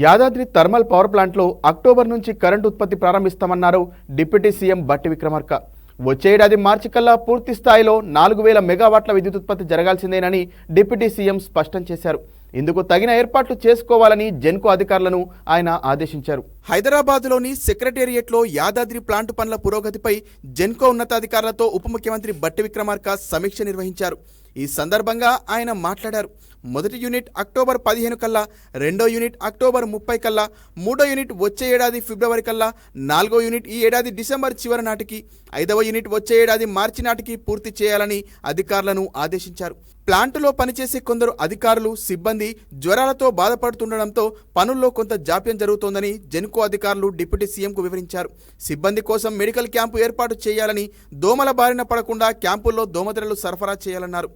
Yadadri thermal power ప్లాంట్లో October నుంచి current ఉత్పత్తి ప్రారంభిస్తామన్నారు డిప్యూటీ సీఎం బట్టి విక్రమార్క. వచ్చే ఏడాది మార్చి కల్లా పూర్తి స్థాయిలో 4000 మెగావాట్ల విద్యుత్ ఉత్పత్తి జరగాల్సిందేనని డిప్యూటీ సీఎం స్పష్టం చేశారు. ఇందుకు తగిన ఏర్పాట్లు చేసుకోవాలని జెన్కో అధికారులను ఆయన ఆదేశించారు. హైదరాబాద్లోని సెక్రటేరియట్లో యాదాద్రి ప్లాంట్ పనుల పురోగతిపై జెన్కో ఉన్నతాధికారులతో ఉప ముఖ్యమంత్రి బట్టి విక్రమార్క సమీక్ష నిర్వహించారు. ఈ సందర్భంగా ఆయన మాట్లాడారు. మొదటి యూనిట్ అక్టోబర్ 15 కల్లా, రెండో యూనిట్ అక్టోబర్ 30 కల్లా, మూడో యూనిట్ వచ్చే ఏడాది ఫిబ్రవరి కల్లా, నాలుగో యూనిట్ ఈ ఏడాది డిసెంబర్ చివరి నాటికి, ఐదవ యూనిట్ వచ్చే ఏడాది మార్చి నాటికి పూర్తి చేయాలని అధికారులను ఆదేశించారు. ప్లాంటులో పనిచేసే కొందరు అధికారులు, సిబ్బంది జ్వరాలతో బాధపడుతుండడంతో పనుల్లో కొంత జాప్యం జరుగుతోందని జెన్కో అధికారులు డిప్యూటీ సీఎంకు వివరించారు. సిబ్బంది కోసం మెడికల్ క్యాంపు ఏర్పాటు చేయాలని, దోమల బారిన పడకుండా క్యాంపుల్లో దోమతెరలు సరఫరా చేయాలన్నారు.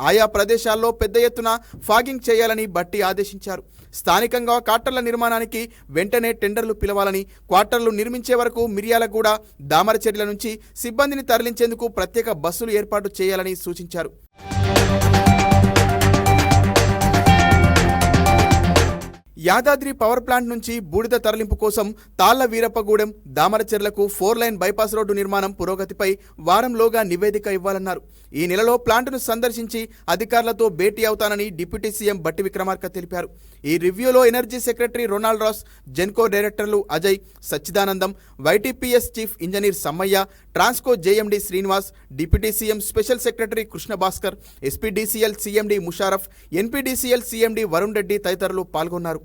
ఆయా ప్రదేశాల్లో పెద్ద ఎత్తున ఫాగింగ్ చేయాలని బట్టి ఆదేశించారు. స్థానికంగా క్వార్టర్ల నిర్మాణానికి వెంటనే టెండర్లు పిలవాలని, క్వార్టర్లు నిర్మించే వరకు మిర్యాలగూడ, దామరచెర్ల నుంచి సిబ్బందిని తరలించేందుకు ప్రత్యేక బస్సులు ఏర్పాటు చేయాలని సూచించారు. యాదాద్రి పవర్ ప్లాంట్ నుంచి బూడిద తరలింపు కోసం తాళ్ల వీరప్పగూడెం, దామరచెర్లకు 4 లైన్ బైపాస్ రోడ్డు నిర్మాణం పురోగతిపై వారంలోగా నివేదిక ఇవ్వాలన్నారు. ఈ నెలలో ప్లాంటును సందర్శించి అధికారులతో భేటీ అవుతానని డిప్యూటీ సీఎం బట్టి విక్రమార్క తెలిపారు. ఈ రివ్యూలో energy secretary Ronald Ross, Genco డైరెక్టర్లు Ajay, Sachidanandam, YTPS chief engineer Sammaiah, Transco JMD Srinivas, deputy CM special secretary Krishna Bhaskar, SPDCL CMD Musharraf, NPDCL CMD Varun Reddy తదితరులు పాల్గొన్నారు.